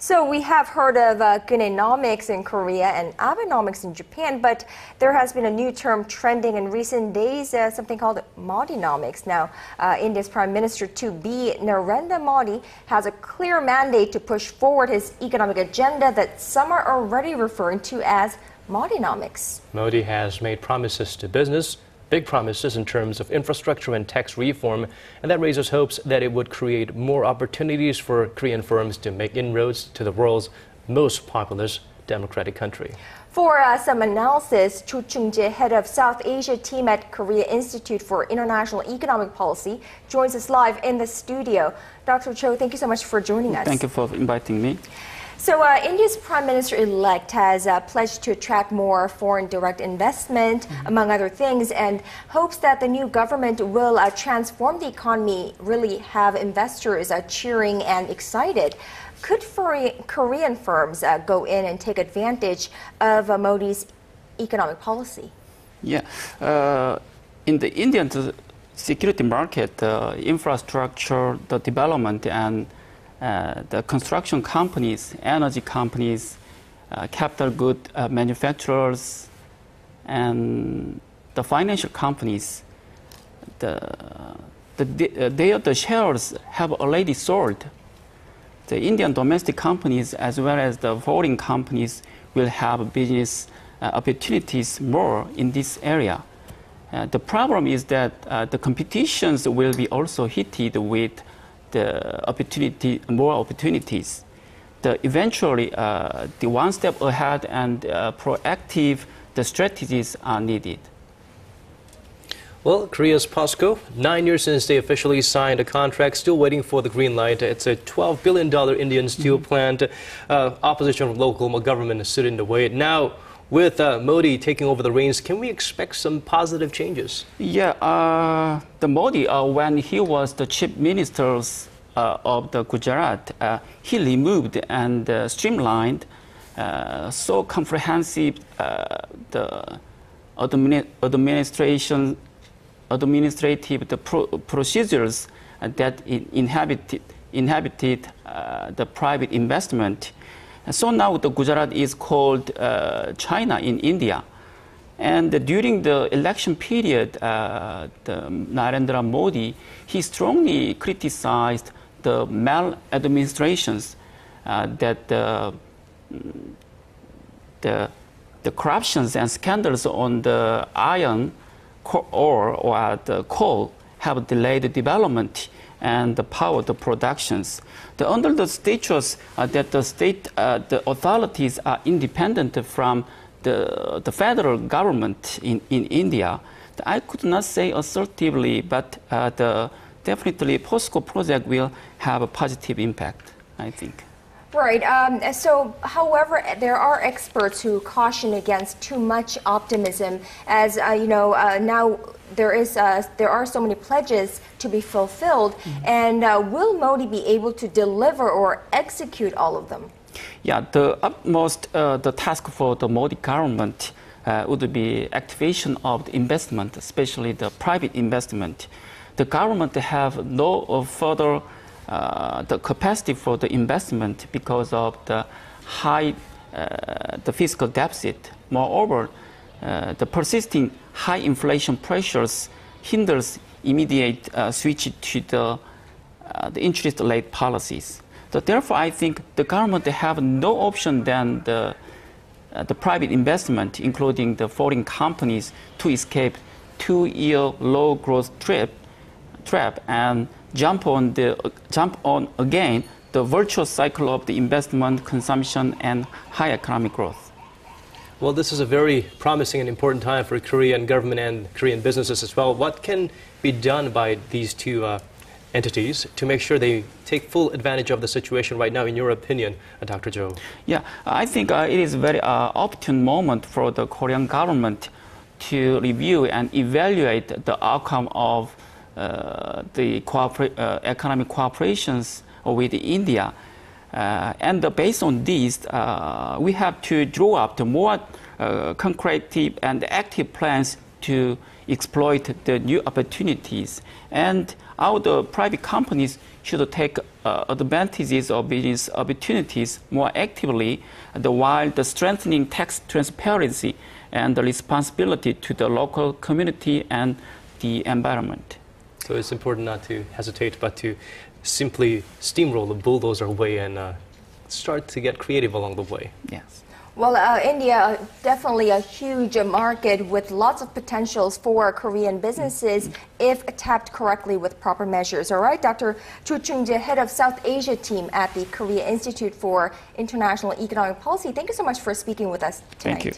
So we have heard of Modinomics in Korea and Abenomics in Japan, but there has been a new term trending in recent days, something called Modinomics. Now, India's Prime Minister-to-be Narendra Modi has a clear mandate to push forward his economic agenda that some are already referring to as Modinomics. Modi has made promises to business, big promises in terms of infrastructure and tax reform, and that raises hopes that it would create more opportunities for Korean firms to make inroads to the world's most populous democratic country. For some analysis, Cho Chung-jae, head of South Asia team at Korea Institute for International Economic Policy, joins us live in the studio. Dr. Cho, thank you so much for joining us. Thank you for inviting me. So India's Prime Minister-elect has pledged to attract more foreign direct investment, among other things, and hopes that the new government will transform the economy, really have investors cheering and excited. Could Korean firms go in and take advantage of Modi's economic policy? Yeah. In the Indian security market, the infrastructure, the development, and the construction companies, energy companies, capital good manufacturers, and the financial companies, the shares have already soared. The Indian domestic companies as well as the foreign companies will have business opportunities more in this area. The problem is that the competitions will be also heated with more opportunities. Eventually, the one step ahead and proactive strategies are needed. Well, Korea's POSCO, 9 years since they officially signed a contract, still waiting for the green light. It's a $12 billion Indian steel plant. Opposition from local government stood in the way. Now, with Modi taking over the reins, can we expect some positive changes? Yeah, the Modi, when he was the chief minister of the Gujarat, he removed and streamlined so comprehensive the administrative procedures that inhabited the private investment. So now the Gujarat is called China in India. And during the election period, Narendra Modi, he strongly criticized the maladministrations, that the corruptions and scandals on the iron ore or the coal have delayed the development and the power the productions. Under the status that the authorities are independent from the federal government in India, I could not say assertively, but definitely POSCO project will have a positive impact, I think. Right. So, however, there are experts who caution against too much optimism, as now there are so many pledges to be fulfilled, and will Modi be able to deliver or execute all of them? Yeah, the utmost the task for the Modi government would be activation of the investment, especially the private investment. The government have no further the capacity for the investment because of the high the fiscal deficit. Moreover, the persisting high inflation pressures hinders immediate switch to the interest rate policies. So therefore, I think the government have no option than the private investment, including the foreign companies, to escape two-year low growth trap and jump on again the virtuous cycle of the investment, consumption, and high economic growth. Well, this is a very promising and important time for Korean government and Korean businesses as well. What can be done by these two entities to make sure they take full advantage of the situation right now, in your opinion, Dr. Cho? Yeah, I think it is a very opportune moment for the Korean government to review and evaluate the outcome of the economic cooperations with India. And based on this, we have to draw up the more concrete and active plans to exploit the new opportunities. And our private companies should take advantages of business opportunities more actively, while strengthening tax transparency and the responsibility to the local community and the environment. So it's important not to hesitate, but to simply steamroll the bulldozer way and start to get creative along the way. Yes. Well, India, definitely a huge market with lots of potentials for Korean businesses if tapped correctly with proper measures. All right, Dr. Cho Chung-jae, head of South Asia team at the Korea Institute for International Economic Policy, thank you so much for speaking with us tonight. Thank you.